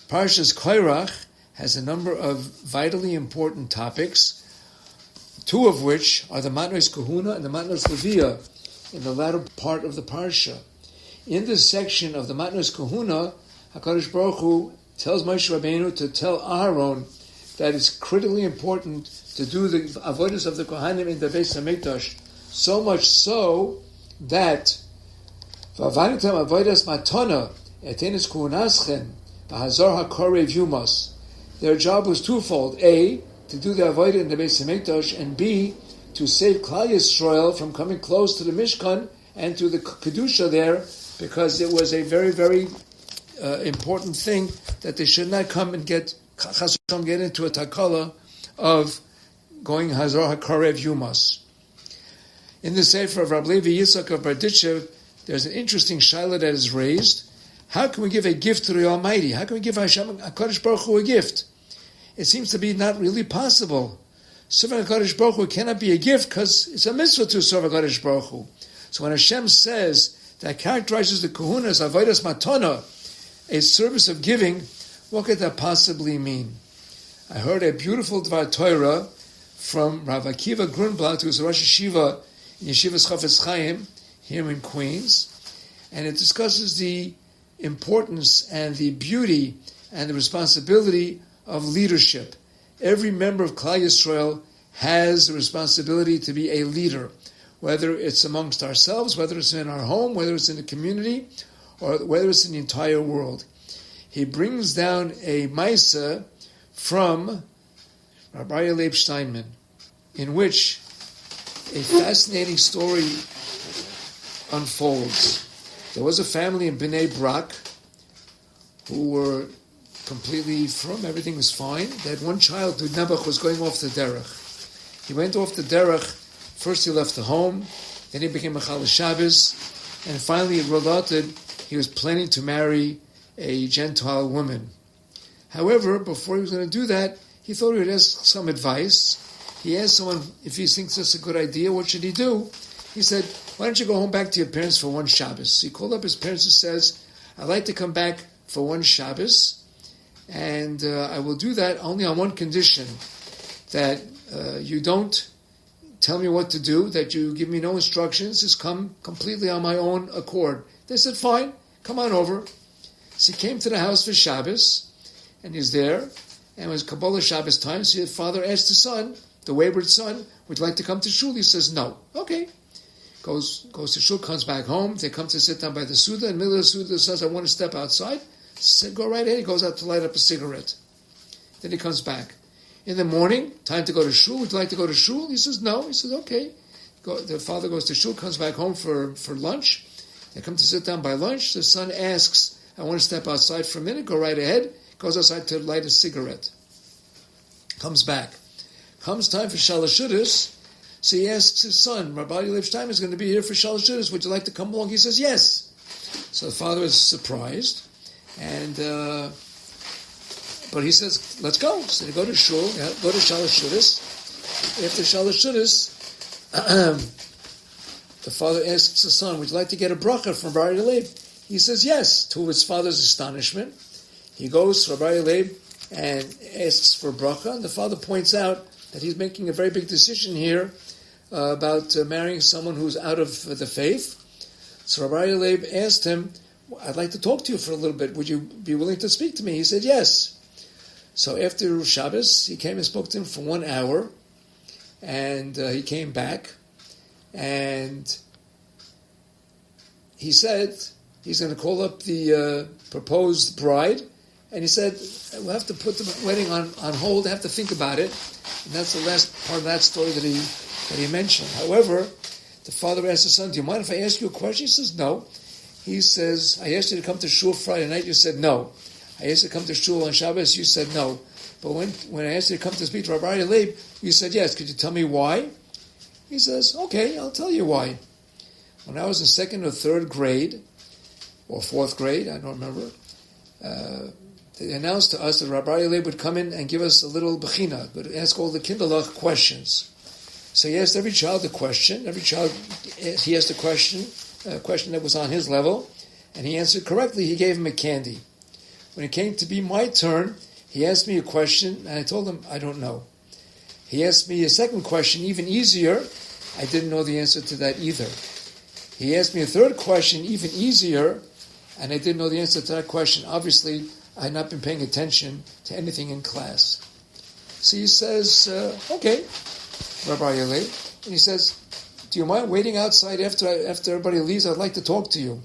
Parshas Korach has a number of vitally important topics, two of which are the Matnos Kahuna and the Matnos Leviah in the latter part of the Parsha. In this section of the Matnos Kahuna, HaKadosh Baruch Hu tells Moshe Rabbeinu to tell Aharon that it's critically important to do the avodas of the Kohanim in the Beis HaMikdash, so much so that V'avanitem avodas matana etenis kuhunaschem v'hazor hakorev yumas. Their job was twofold: A, to do the avodah in the Beis HaMikdash, and B, to save Klal Yisrael from coming close to the Mishkan and to the Kedusha there, because it was a very, very important thing that they should not come and get into a takala of going Hazor HaKarev Yumas. In the Sefer of Rabbi Levi Yitzchak of Berditchev, there's an interesting shaila that is raised. How can we give a gift to the Almighty? How can we give Hashem HaKadosh Baruch Hu a gift? It seems to be not really possible. Serving HaKadosh Baruch Hu cannot be a gift because it's a mitzvah to serve HaKadosh Baruch Hu. So when Hashem says that characterizes the kahuna as avodas matana, a service of giving, what could that possibly mean? I heard a beautiful Dvar Torah from Rav Akiva Grunblatt, who is a Rosh Yeshiva in Yeshivas Chafetz Chaim here in Queens, and it discusses the importance and the beauty and the responsibility of leadership. Every member of Klal Yisrael has the responsibility to be a leader, whether it's amongst ourselves, whether it's in our home, whether it's in the community, or whether it's in the entire world. He brings down a Maisa from Rabbi Leib Steinman, in which a fascinating story unfolds. There was a family in Bnei Brak who were completely from, everything was fine. They had one child who Nebuch was going off the derech. He went off the derech. First he left the home, then he became a Chal Shabbos, and finally it rolled out that he was planning to marry a Gentile woman. However, before he was going to do that, he thought he would ask some advice. He asked someone if he thinks that's a good idea, what should he do? He said, why don't you go home back to your parents for one Shabbos? He called up his parents and says, I'd like to come back for one Shabbos, and I will do that only on one condition, that you don't tell me what to do, that you give me no instructions, just come completely on my own accord. They said, fine, come on over. So he came to the house for Shabbos, and he's there, and it was Kabbalah Shabbos time, so his father asked the son, the wayward son, would you like to come to shul? He says, no. Okay. Goes to shul, comes back home, they come to sit down by the Suda, in the middle of the Suda says, I want to step outside. He said, go right ahead. He goes out to light up a cigarette. Then he comes back. In the morning, time to go to shul. Would you like to go to shul? He says, no. He says, okay. The father goes to shul, comes back home for lunch. They come to sit down by lunch. The son asks, I want to step outside for a minute. Go right ahead. Goes outside to light a cigarette. Comes back. Comes time for Shalosh Shudas. So he asks his son, Rabbi Leib Steinman is going to be here for Shalosh Shudas. Would you like to come along? He says, yes. So the father is surprised. And but he says, let's go. So they go to shul, go to Shalosh Shudas. After Shalosh Shudas, the father asks the son, would you like to get a bracha from Rabbi Leib? He says, yes. To his father's astonishment, he goes to Rabbi Leib and asks for bracha. And the father points out that he's making a very big decision here about marrying someone who's out of the faith. So Rabbi Leib asked him, I'd like to talk to you for a little bit. Would you be willing to speak to me? He said, yes. So after Shabbos, he came and spoke to him for 1 hour, and he came back, and he said he's going to call up the proposed bride, and he said, we'll have to put the wedding on hold, I have to think about it. And that's the last part of that story that he mentioned. However, the father asked the son, do you mind if I ask you a question? He says, no. He says, I asked you to come to shul Friday night, you said no. I asked you to come to shul on Shabbos, you said no. But when I asked you to come to speak to Rabbi Leib, you said yes. Could you tell me why? He says, okay, I'll tell you why. When I was in second or third grade, or fourth grade, I don't remember, they announced to us that Rabbi Leib would come in and give us a little bechina, would ask all the kinderlach questions. So he asked every child a question. Every child, he asked a question that was on his level, and he answered correctly. He gave him a candy. When it came to be my turn, he asked me a question, and I told him, I don't know. He asked me a second question, even easier. I didn't know the answer to that either. He asked me a third question, even easier, and I didn't know the answer to that question. Obviously, I had not been paying attention to anything in class. So he says, okay, Rabbi Yalei. And he says, do you mind waiting outside after everybody leaves? I'd like to talk to you.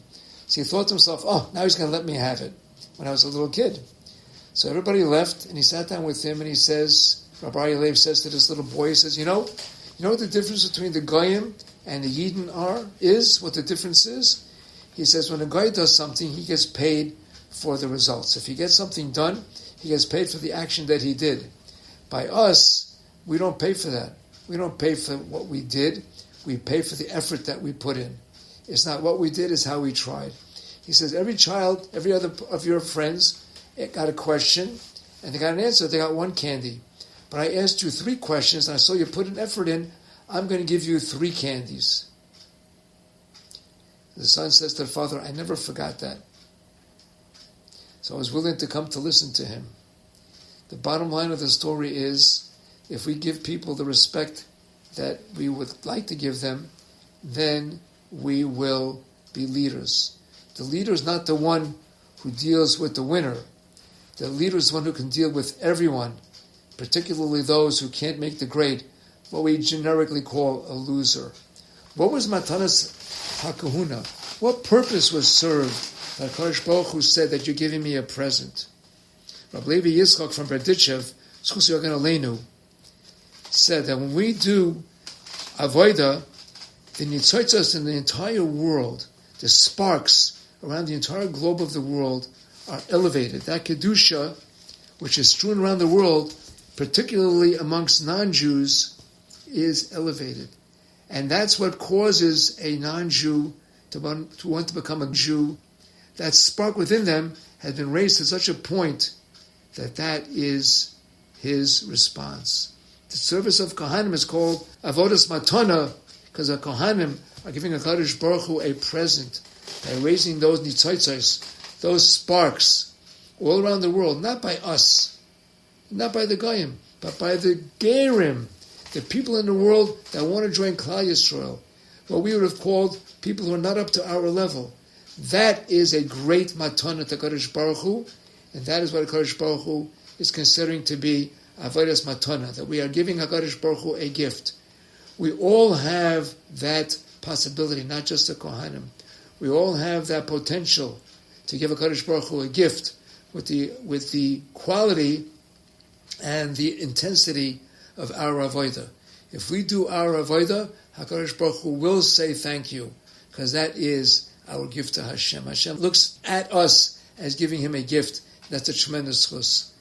So he thought to himself, oh, now he's going to let me have it, when I was a little kid. So everybody left, and he sat down with him, and he says, Rabbi Yalei says to this little boy, he says, you know what the difference between the Goyim and the Yidden is? What the difference is? He says, when a guy does something, he gets paid for the results. If he gets something done, he gets paid for the action that he did. By us, we don't pay for that. We don't pay for what we did. We pay for the effort that we put in. It's not what we did, it's how we tried. He says, every child, every other of your friends got a question, and they got an answer. They got one candy. But I asked you 3 questions, and I saw you put an effort in. I'm going to give you 3 candies. The son says to the father, I never forgot that. So I was willing to come to listen to him. The bottom line of the story is, if we give people the respect that we would like to give them, then we will be leaders. The leader is not the one who deals with the winner. The leader is the one who can deal with everyone, particularly those who can't make the grade, what we generically call a loser. What was Matanas HaKahuna? What purpose was served by Kodesh Baruch Hu said that you're giving me a present? Rabbi Levi Yitzchak from Berdichev, Schus Yogan Aleinu, said that when we do Avodah, the Nitzotzos in the entire world, the sparks around the entire globe of the world are elevated. That Kedusha, which is strewn around the world, particularly amongst non-Jews, is elevated. And that's what causes a non-Jew to want to become a Jew. That spark within them has been raised to such a point that is his response. The service of Kohanim is called Avodas Matana, because the Kohanim are giving HaKadosh Baruch Hu a present by raising those nitzotzos, those sparks, all around the world, not by us, not by the Goyim, but by the Gerim, the people in the world that want to join Klal Yisrael, what we would have called people who are not up to our level. That is a great matana to HaKadosh Baruch Hu, and that is what HaKadosh Baruch Hu is considering to be Avodas Matana, that we are giving HaKadosh Baruch Hu a gift. We all have that possibility, not just the Kohanim. We all have that potential to give HaKadosh Baruch Hu a gift with the quality and the intensity of our avodah. If we do our avodah, HaKadosh Baruch Hu will say thank you, because that is our gift to Hashem. Hashem looks at us as giving him a gift. That's a tremendous chus.